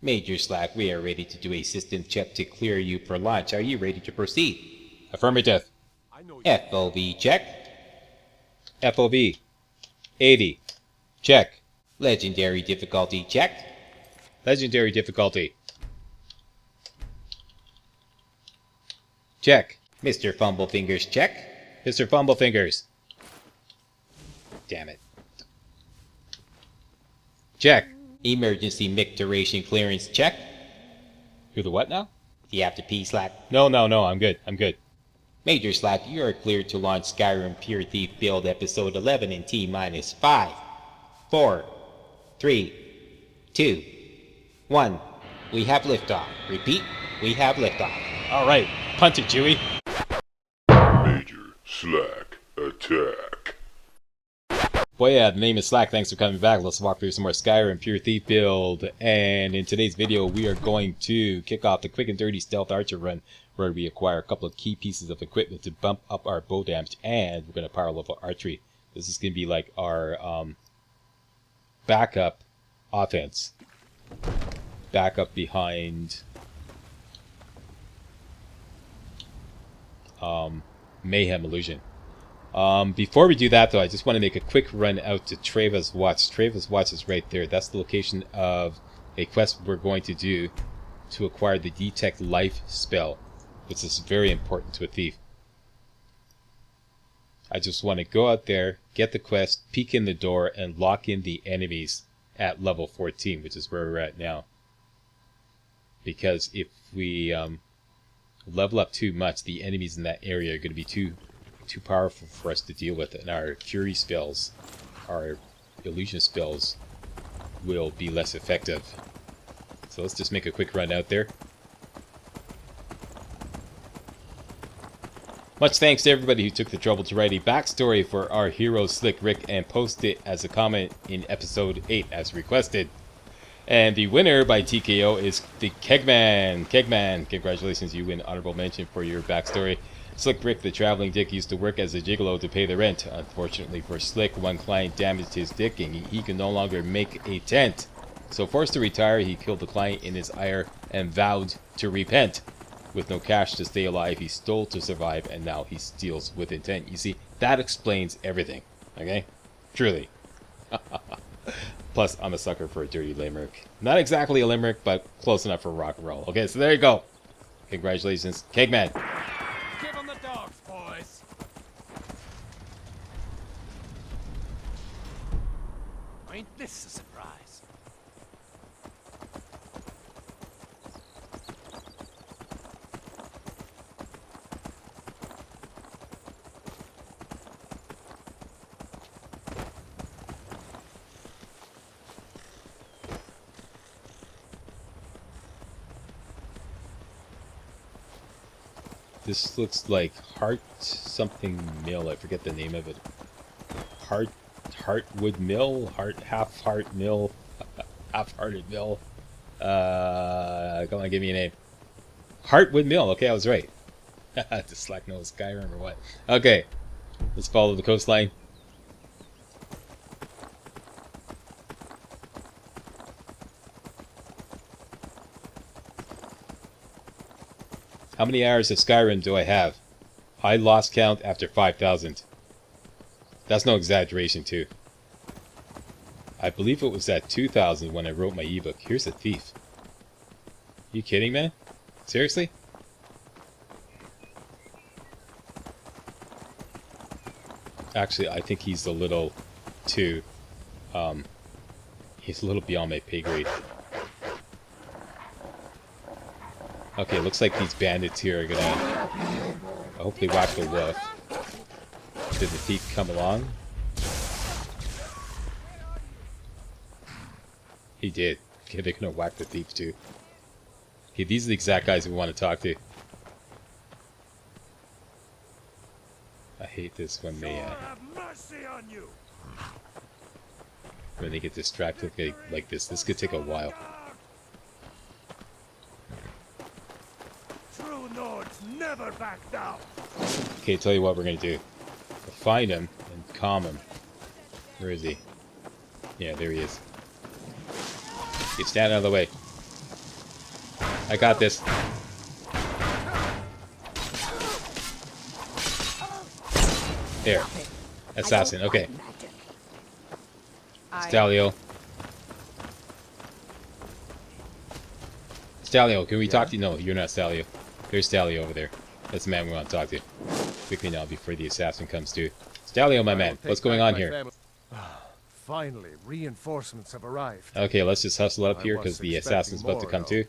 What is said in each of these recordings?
Major Slack, we are ready to do a system check to clear you for launch. Are you ready to proceed? Affirmative. FOV check. FOV 80. Check. Legendary difficulty check. Legendary difficulty. Check. Mr. Fumblefingers check. Mr. Fumblefingers. Damn it. Check. Emergency mic duration clearance check. Who the what now? Do you have to pee, Slack? No, I'm good. Major Slack, you are cleared to launch Skyrim Pure Thief Build Episode 11 in T-minus 5, 4, 3, 2, 1. We have liftoff. Repeat, we have liftoff. Alright, punt it, Chewie. Major Slack Attack. Well, yeah, the name is Slack. Thanks for coming back. Let's walk through some more Skyrim Pure Thief build. And in today's video, we are going to kick off the quick and dirty stealth archer run, where we acquire a couple of key pieces of equipment to bump up our bow damage, and we're going to power level archery. This is going to be like our backup offense. Backup behind Mayhem Illusion. Before we do that, though, I just want to make a quick run out to Treva's Watch. Treva's Watch is right there. That's the location of a quest we're going to do to acquire the Detect Life spell, which is very important to a thief. I just want to go out there, get the quest, peek in the door, and lock in the enemies at level 14, which is where we're at now. Because if we level up too much, the enemies in that area are going to be too powerful for us to deal with, and our fury spells, our illusion spells, will be less effective. So let's just make a quick run out there. Much thanks to everybody who took the trouble to write a backstory for our hero Slick Rick and post it as a comment in episode 8 as requested. And the winner by TKO is the Kegman. Kegman, congratulations, you win honorable mention for your backstory. Slick Rick, the traveling dick, used to work as a gigolo to pay the rent. Unfortunately for Slick, one client damaged his dick and he could no longer make a tent. So forced to retire, he killed the client in his ire and vowed to repent. With no cash to stay alive, he stole to survive, and now he steals with intent. You see, that explains everything. Okay? Truly. Plus, I'm a sucker for a dirty limerick. Not exactly a limerick, but close enough for rock and roll. Okay, so there you go. Congratulations, Kegman. Give them the dogs, boys. Ain't this a surprise? This looks like Heart something mill. I forget the name of it. Heartwood Mill? Half-Heart Mill? Half-Hearted Mill? Come on, give me a name. Heartwood Mill. Okay, I was right. Does Slack know Skyrim or what? Okay, let's follow the coastline. How many hours of Skyrim do I have? I lost count after 5,000. That's no exaggeration, too. I believe it was at 2,000 when I wrote my ebook. Here's a thief. You kidding, man? Seriously? Actually, I think he's a little too... he's a little beyond my pay grade. Okay, looks like these bandits here are gonna... I hope they whack the wolf. Did the thief come along? He did. Okay, they're gonna whack the thief too. Okay, these are the exact guys we want to talk to. I hate this when they get distracted like this. This could take a while. Never back down. Okay, tell you what we're gonna do. We'll find him and calm him. Where is he? Yeah, there he is. Okay, stand out of the way. I got this. There. Assassin. Okay. Stalio. Stalio, can we talk to you? No, you're not Stalio. There's Stalio over there. That's the man we want to talk to. Quickly now, before the assassin comes to. Stalio, my man, what's going on here? Finally, reinforcements have arrived. Okay, let's just hustle up here because the assassin's about to come too.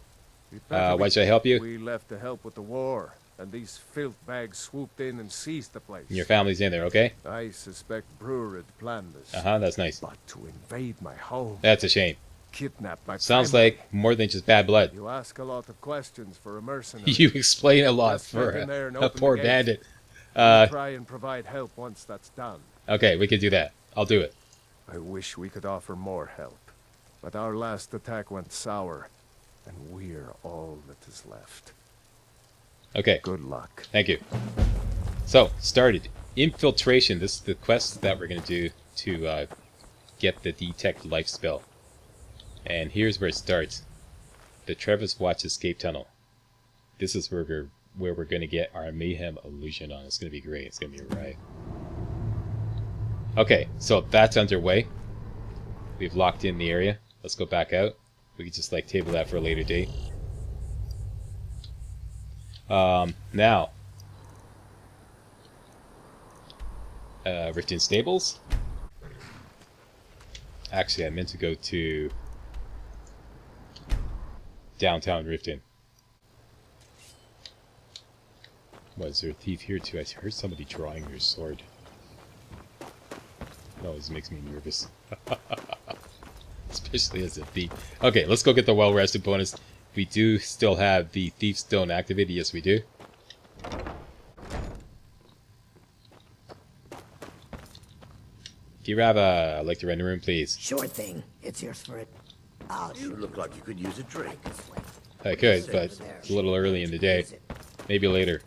Why should I help you? We left to help with the war, and these filth bags swooped in and seized the place. Your family's in there, okay? I suspect Brewer had planned this. That's nice. But to invade my home, That's a shame. kidnap my Sounds family. like more than just bad blood. You ask a lot of questions for a mercenary. You explain a lot Let's for get in there and a open poor the gate. bandit. We'll try and provide help once that's done. Okay, we can do that. I'll do it. I wish we could offer more help, but our last attack went sour, and we're all that is left. Okay, Good luck. thank you. So, started. Infiltration. This is the quest that we're going to do to get the Detect Life spell. And here's where it starts. The Travis Watch Escape Tunnel. This is where we're going to get our Mayhem illusion on. It's going to be great. It's going to be a riot. Okay, so that's underway. We've locked in the area. Let's go back out. We can just like table that for a later date. Now, Riften Stables. Actually, I meant to go to downtown Riften. Was there a thief here too? I heard somebody drawing their sword. No, this makes me nervous. Especially as a thief. Okay, let's go get the well-rested bonus. We do still have the Thief Stone activated. Yes, we do. Do you have like the render room, please? Sure thing. It's yours for it. You look like you could use a drink. I could, but it's a little early in the day. Maybe later.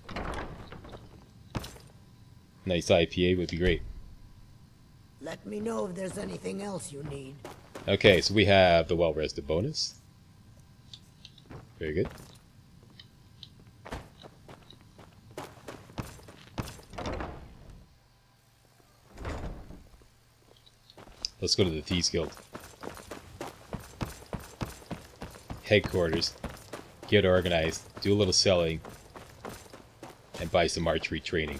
Nice IPA would be great. Let me know if there's anything else you need. Okay, so we have the well-rested bonus. Very good. Let's go to the Thieves Guild. Headquarters. Get organized. Do a little selling. And buy some archery training.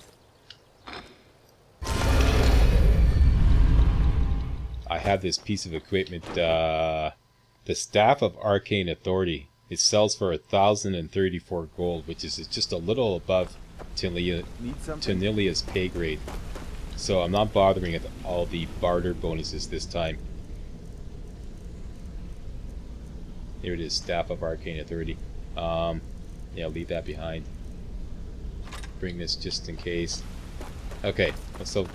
I have this piece of equipment, the Staff of Arcane Authority. It sells for 1,034 gold, which is just a little above Ternilia's pay grade. So I'm not bothering with all the barter bonuses this time. Here it is, Staff of Arcane Authority. Yeah, leave that behind. Bring this just in case. Okay, let's see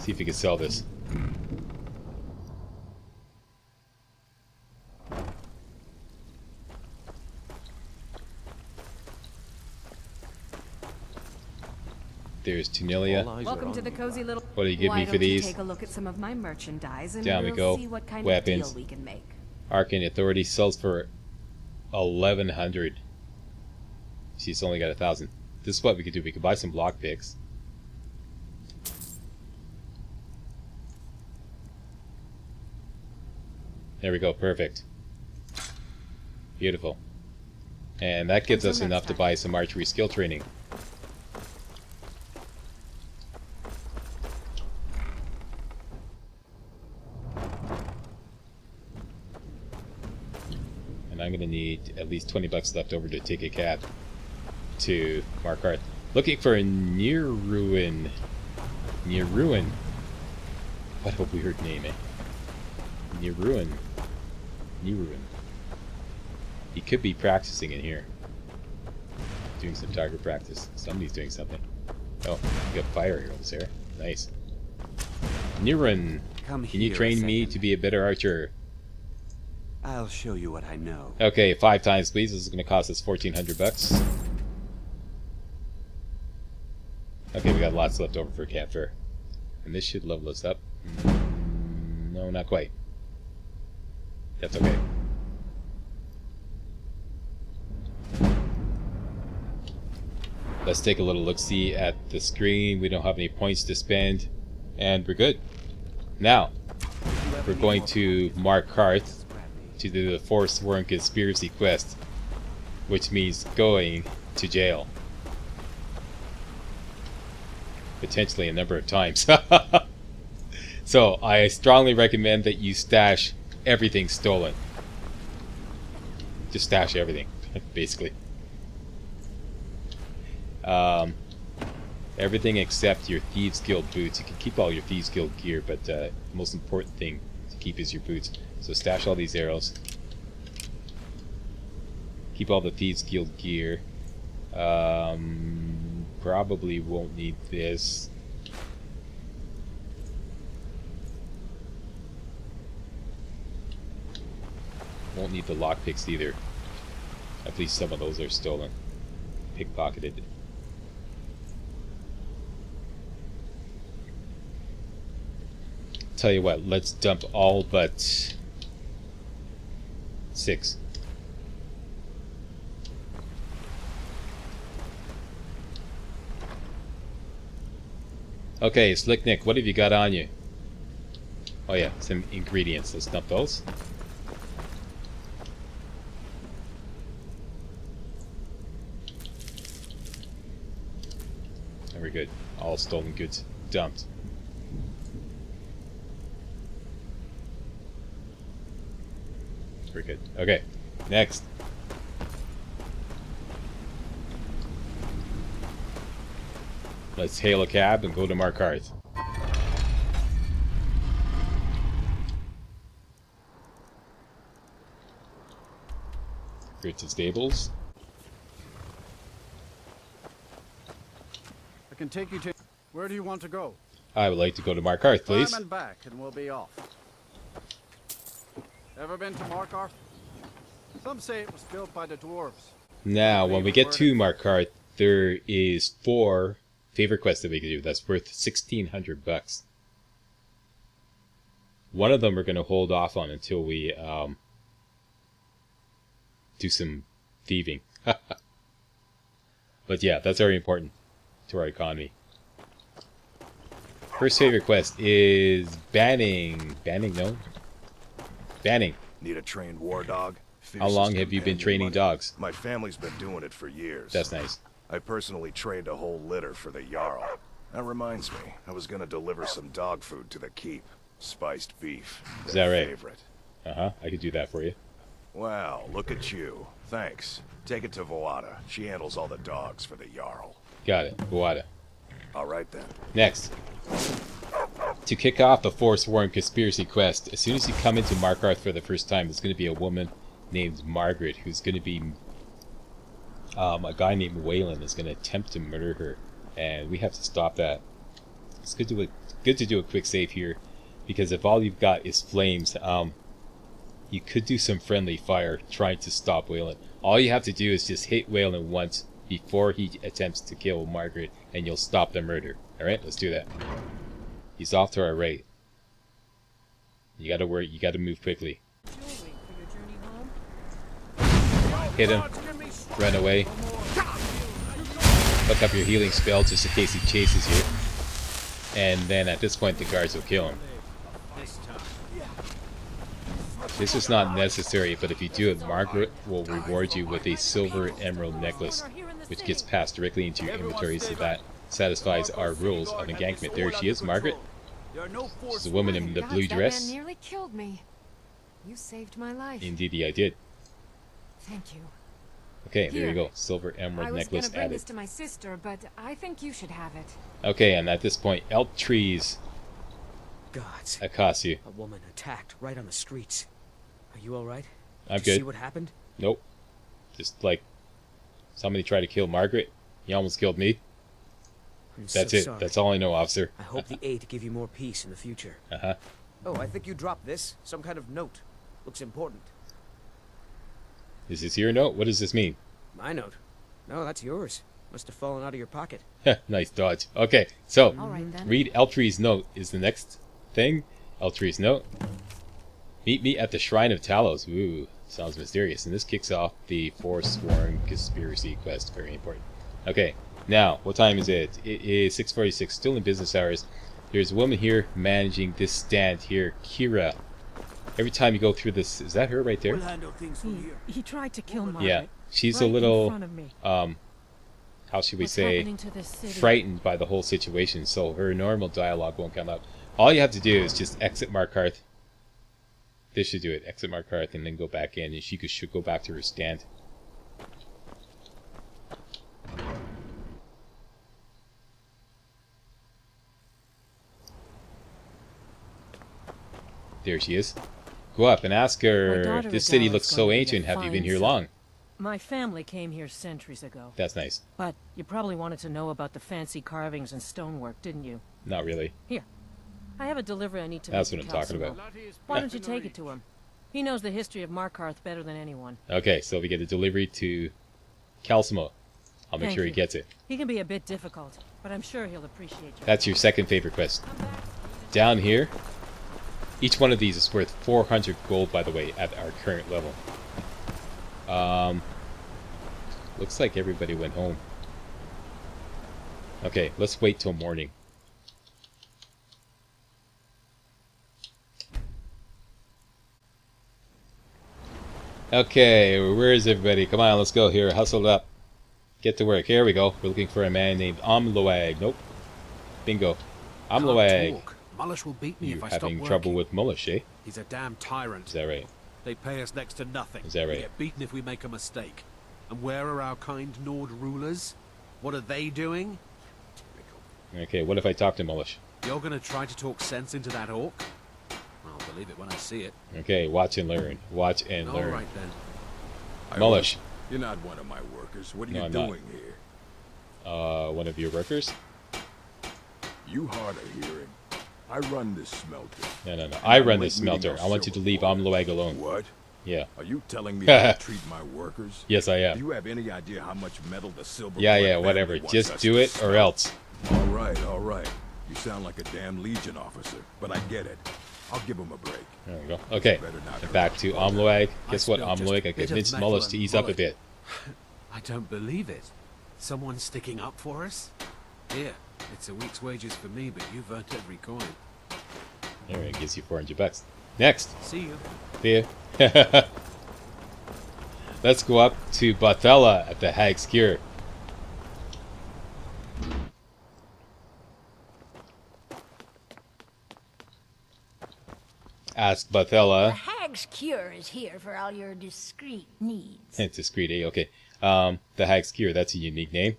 if we can sell this. There's Tunilia. Welcome to the cozy little. What do you give Why me for don't you these? take a look at some of my merchandise and Down we we'll go. see what kind Weapons. of deal we can make. Arcane Authority sells for 1,100. She's only got 1,000. This is what we could do. We could buy some lockpicks. There we go. Perfect. Beautiful. And that gives us Until enough next to time. buy some archery skill training. And I'm going to need at least 20 bucks left over to take a cab to Markarth. Looking for a Near Ruin. Near Ruin. What a weird name, eh? Near Ruin. Near Ruin. He could be practicing in here. Doing some target practice. Somebody's doing something. Oh, we got fire arrows there. Nice. Nirun, Come can you here a train me second. to be a better archer? I'll show you what I know. Okay, 5 times please. This is going to cost us 1,400 bucks. Okay, we got lots left over for campfire. And this should level us up. No, not quite. That's okay. Let's take a little look-see at the screen. We don't have any points to spend, and we're good. Now, we're going to Markarth to do the Forsworn Conspiracy quest, which means going to jail. Potentially a number of times. So, I strongly recommend that you stash everything stolen. Just stash everything, basically. Everything except your Thieves Guild boots. You can keep all your Thieves Guild gear, but the most important thing to keep is your boots. So stash all these arrows. Keep all the Thieves Guild gear. Probably won't need this. Won't need the lockpicks either. At least some of those are stolen. Pickpocketed. Tell you what, let's dump all but 6. Okay, Slick Nick, what have you got on you? Oh yeah, some ingredients. Let's dump those. Very good. All stolen goods dumped. Very good. Okay, next. Let's hail a cab and go to Markarth. Great to stables. I can take you to... Where do you want to go? I would like to go to Markarth, please. Climb and back, and we'll be off. Ever been to Markarth? Some say it was built by the dwarves. Now, when we get to Markarth, there is 4 favor quests that we can do. That's worth 1,600 bucks. One of them we're going to hold off on until we do some thieving. But yeah, that's very important to our economy. First favor quest is banning. Banning, no? Banning. Need a trained war dog? How long have you been training dogs? My family's been doing it for years. That's nice. I personally trained a whole litter for the Jarl. That reminds me, I was gonna deliver some dog food to the keep. Spiced beef. Is that right? Favorite. Uh-huh, I could do that for you. Wow, look at you. Thanks. Take it to Voada. She handles all the dogs for the Jarl. Got it. Buada. All right then. Next. To kick off the Forsworn Conspiracy quest, as soon as you come into Markarth for the first time, there's going to be a woman named Margaret who's going to be... a guy named Waylon is going to attempt to murder her, and we have to stop that. It's good to do a quick save here, because if all you've got is flames, you could do some friendly fire trying to stop Waylon. All you have to do is just hit Waylon once before he attempts to kill Margaret, and you'll stop the murder. Alright, let's do that. He's off to our right. You gotta work, you gotta move quickly. Hit him. Run away. Look up your healing spell just in case he chases you. And then at this point the guards will kill him. This is not necessary, but if you do it, Margaret will reward you with a silver emerald necklace, which gets passed directly into your inventory, so that satisfies our rules of engankment. There she is, Margaret. She's a woman in the blue dress. That man nearly killed me. You saved my life. Indeed, I did. Thank you. Okay, there you Here. go. Silver emerald I was necklace gonna bring added. this to my sister, but I think you should have it. Okay, and at this point, elk trees Gods, accost you. a woman attacked right on the streets. Are you all right? I'm Did you good. see what happened? Nope. Just like somebody tried to kill Margaret. He almost killed me. I'm That's so it. sorry. That's all I know, officer. I hope the aid give you more peace in the future. Uh-huh. Oh, I think you dropped this. Some kind of note. Looks important. Is this your note? What does this mean? My note? No, that's yours. Must have fallen out of your pocket. Nice dodge. Okay, so All right then. read Eltree's note is the next thing. Eltree's note. Meet me at the Shrine of Talos. Ooh, sounds mysterious. And this kicks off the Forsworn Conspiracy quest. Very important. Okay, now, what time is it? It is 6:46, still in business hours. There's a woman here managing this stand here, Kira. Every time you go through this, is that her right there? We'll handle things from here. He tried to kill Margaret. Yeah, she's right a little, in front of me. how should we What's say, happening to this city? frightened by the whole situation, so her normal dialogue won't come out. All you have to do is just exit Markarth. This should do it. Exit Markarth and then go back in, and she should go back to her stand. There she is. Go up and ask My her, daughter this city Adele looks is so gonna be a ancient, have you been fine here city. long? My family came here centuries ago. That's nice. But you probably wanted to know about the fancy carvings and stonework, didn't you? Not really. Here. I have a delivery I need to That's make what to I'm talking Calcimo. about. Why don't you take it to him? He knows the history of Markarth better than anyone. Okay, so we get a delivery to Calcimo. I'll make Thank sure he you. gets it. He can be a bit difficult, but I'm sure he'll appreciate your That's your help. second favorite quest. Down here, each one of these is worth 400 gold, by the way, at our current level. Looks like everybody went home. Okay, let's wait till morning. Okay, where is everybody? Come on, let's go here. Hustle up. Get to work. Here we go. We're looking for a man named Amloag. Nope. Bingo. Amloag. Mullish will beat me You if I stop having working. trouble with Mullish, eh? He's a damn tyrant. Is that right? They pay us next to nothing. Is that right? We get beaten if we make a mistake. And where are our kind Nord rulers? What are they doing? Okay, what if I talk to Mullish? You're gonna try to talk sense into that orc? I'll believe it when I see it. Okay, watch and learn. Watch and learn. All right then. Mullish. You're not one of my workers. What are No, you I'm not. doing here? One of your workers? You hard of hearing. I run this smelter. No. I run Make this me smelter. no I want you to silver leave bullet. Amloag alone. What? Yeah. Are you telling me how to treat my workers? Yes, I Do am. you have any idea how much metal the silver Yeah, bullet yeah, family whatever. wants Just us do to it or smelt? else. All right. You sound like a damn Legion officer, but I get it. I'll give him a break. There we go. Okay. Better not And back to hurt. Amloag. Guess what, smell just a Amloag? I bit of convinced metal Mullish to and ease up a bullet. bit. I don't believe it. Someone sticking up for us? Here, it's a week's wages for me, but you've earned every coin. There, it gives you 400 bucks. Next. See you. See ya. Let's go up to Bathella at the Hag's Cure. Ask The Bathella. Hag's Cure is here for all your discreet needs. It's discreet, eh? Okay. The Hag's Cure, that's a unique name.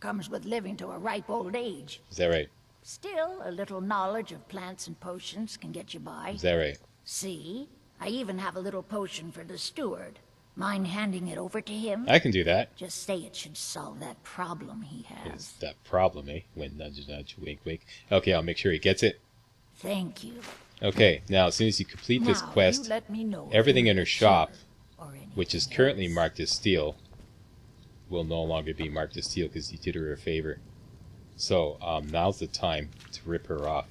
Comes with living to a ripe old age. Is that right? Still, a little knowledge of plants and potions can get you by. Is that right? See? I even have a little potion for the steward. Mind handing it over to him? I can do that. Just say it should solve that problem he Is has. that problem, eh? When nudge, nudge, wink, wink. Okay, I'll make sure he gets it. Thank you. Okay, now as soon as you complete this Now, you quest, let me know if everything you in her need shop, silver or anything which is currently else. marked as steel, will no longer be marked as steel because you did her a favor. So now's the time to rip her off.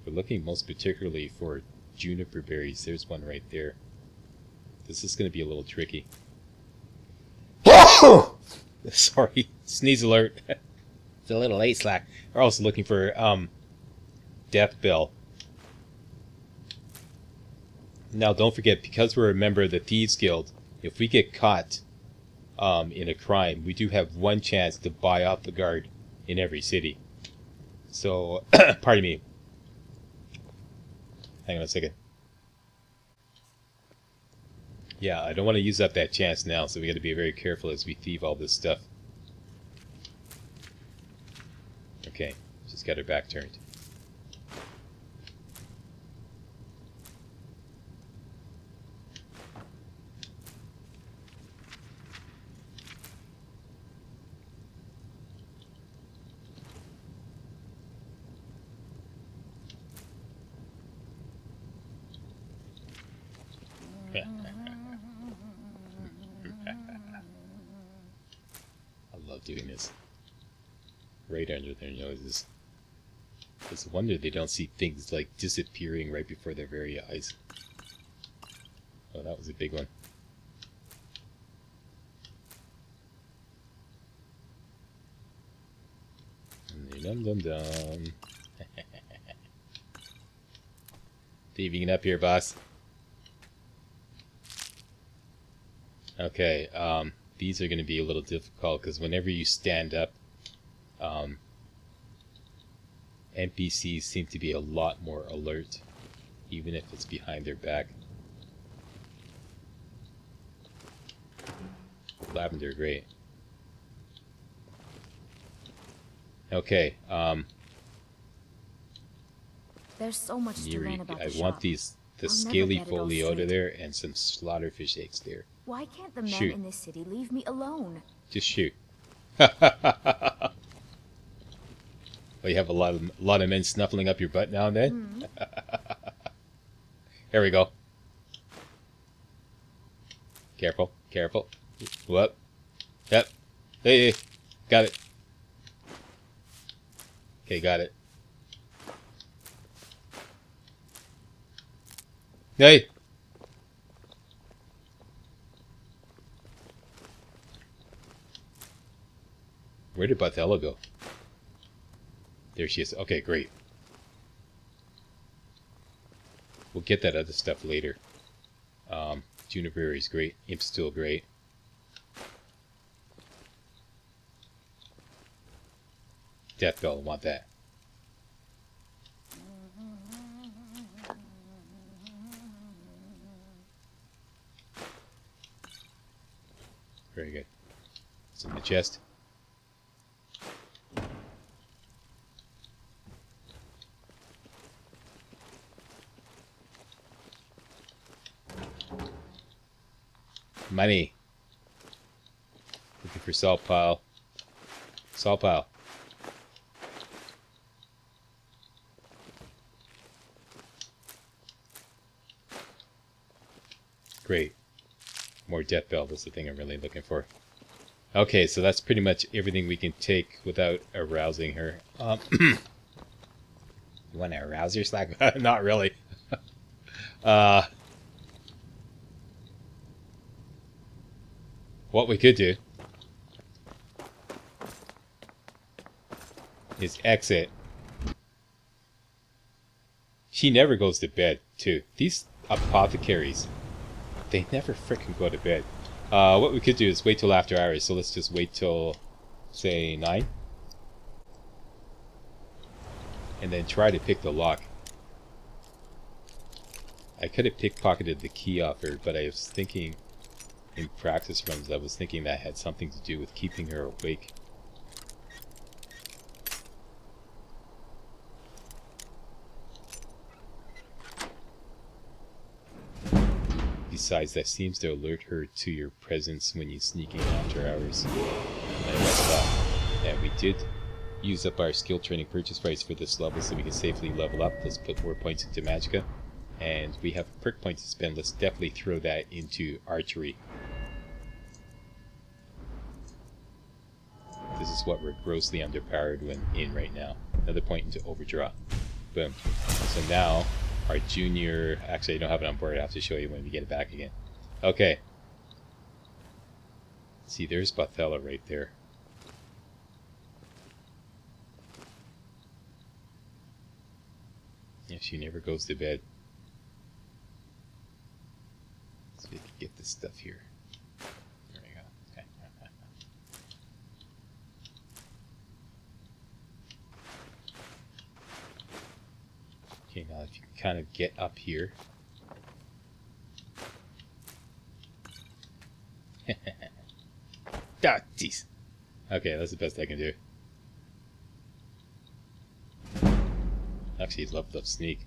We're looking most particularly for juniper berries. There's one right there. This is going to be a little tricky. Sorry, sneeze alert. It's a little late, Slack. We're also looking for Death Bell. Now, don't forget, because we're a member of the Thieves Guild, if we get caught in a crime, we do have one chance to buy off the guard in every city. So, pardon me. Hang on a second. Yeah, I don't want to use up that chance now, so we got to be very careful as we thieve all this stuff. Okay, just got her back turned. I love doing this. Right under their noses. It's a wonder they don't see things like disappearing right before their very eyes. Oh, that was a big one. Dum dum dum. Thieving up here, boss. Okay, these are going to be a little difficult because whenever you stand up, NPCs seem to be a lot more alert, even if it's behind their back. Lavender, great. Okay, there's so much to learn about I the want shop. the I'll scaly never get it all folio straight. there and some slaughterfish eggs there. Why can't the men Shoot. in this city leave me alone? Just shoot. Well, you have a lot of men snuffling up your butt now and then. There we go. Careful, careful. Whoop. Yep. Hey, got it. Okay, got it. Hey. Where did Barthella go? There she is. Okay, great. We'll get that other stuff later. Juniper is great. Imp's still great. Death Bell, I want that. Very good. It's in the chest. Money. Looking for salt pile. Salt pile. Great. More death bell. That's the thing I'm really looking for. Okay, so that's pretty much everything we can take without arousing her. You want to arouse your slack? Not really. What we could do is exit. She never goes to bed, too. These apothecaries, they never frickin' go to bed. What we could do is wait till after hours, so let's just wait till, say, 9. And then try to pick the lock. I could have pickpocketed the key off her, but I was thinking, in practice runs, I was thinking that had something to do with keeping her awake. Besides, that seems to alert her to your presence when you sneak in after hours. And we did use up our skill training purchase price for this level so we can safely level up. Let's put more points into Magicka. And we have perk points to spend. Let's definitely throw that into archery. This is what we're grossly underpowered when in right now. Another point into overdraw. Boom. So now, our junior... Actually, I don't have it on board. I have to show you when we get it back again. Okay. See, there's Barthella right there. Yeah, she never goes to bed. So we can get this stuff here. There we go. Okay. Okay, now if you can kind of get up here. Ah, jeez. Okay, that's the best I can do. Actually, he's leveled up sneak.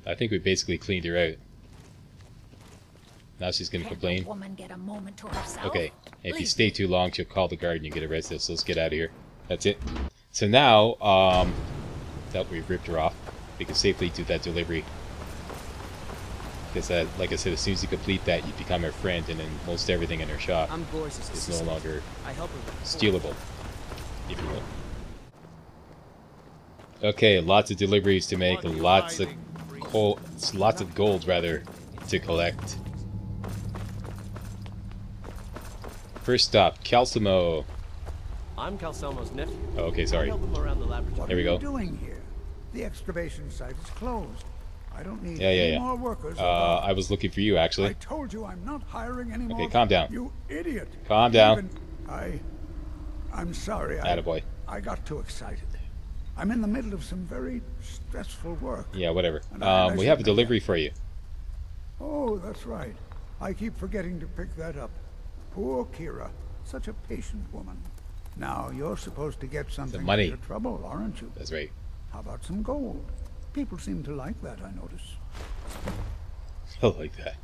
I think we basically cleaned her out. Now she's going to complain. Woman get a moment to herself. Okay, if you stay too long, she'll call the guard and you get arrested. So let's get out of here. That's it. So now, that we've ripped her off, we can safely do that delivery. Because, like I said, as soon as you complete that, you become her friend, and then most everything in her shop is no longer stealable, if you will. Okay, lots of deliveries to make, lots of lots of gold rather to collect. First stop, Calcimo. I'm Calcelmo's nephew. Oh, okay, sorry. Help him around the laboratory. There we go. What are you doing here? The excavation site is closed. I don't need Yeah. any more workers. I was looking for you, actually. I told you I'm not hiring any more. Okay, calm down. You idiot. Calm down. I'm sorry. Attaboy. I got too excited. I'm in the middle of some very stressful work. Yeah, whatever. And We have a delivery for you. Oh, that's right. I keep forgetting to pick that up. Poor Kira. Such a patient woman. Now, you're supposed to get something money. for your trouble, aren't you? That's right. How about some gold? People seem to like that, I notice. I like that.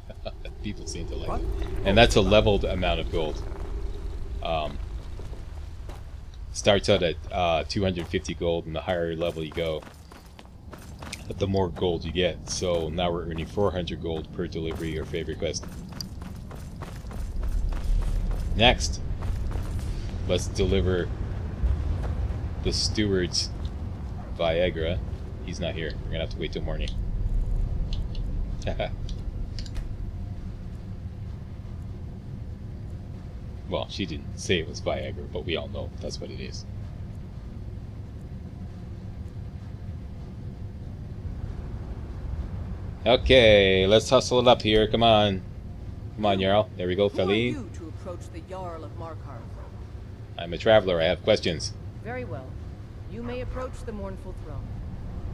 People seem to like it. And that's a leveled amount of gold. Starts out at 250 gold, and the higher level you go, the more gold you get. So now we're earning 400 gold per delivery or favorite quest. Next, let's deliver the steward's Viagra. He's not here. We're gonna have to wait till morning. Well, she didn't say it was Viagra, but we all know that's what it is. Okay, let's hustle it up here. Come on. Come on, Jarl. There we go, Who are Feline. you to approach the Jarl of Markarth? I'm a traveler. I have questions. Very well. You may approach the mournful throne,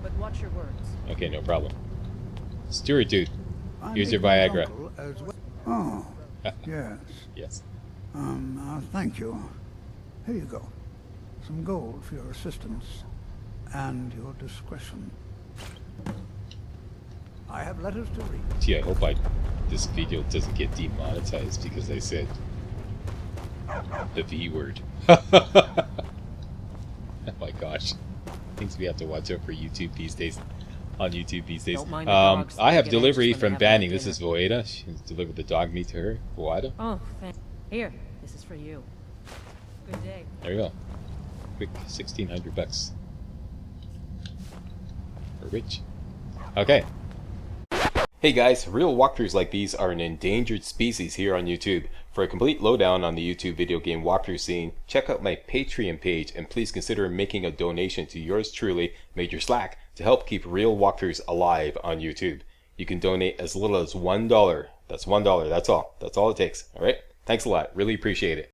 but watch your words. Okay, no problem. Steward dude, I'm here's your Igor's Viagra. uncle as well. Oh, yes. Yes. Thank you. Here you go. Some gold for your assistance and your discretion. I have letters to read. Gee, I hope this video doesn't get demonetized because I said the V word. Oh my gosh. Things we have to watch out for YouTube these days. On YouTube these days. Don't mind the dogs. I have They get delivery anxious when from they haven't Banning. had This is Voeda. She delivered the dog meat to her. Voeda. Oh, here. This is for you. Good day. There we go. Quick 1,600 bucks. We're rich. Okay. Hey guys, real walkthroughs like these are an endangered species here on YouTube. For a complete lowdown on the YouTube video game walkthrough scene, check out my Patreon page and please consider making a donation to yours truly, Major Slack, to help keep real walkthroughs alive on YouTube. You can donate as little as $1. That's $1, that's all. That's all it takes, alright? Thanks a lot, really appreciate it.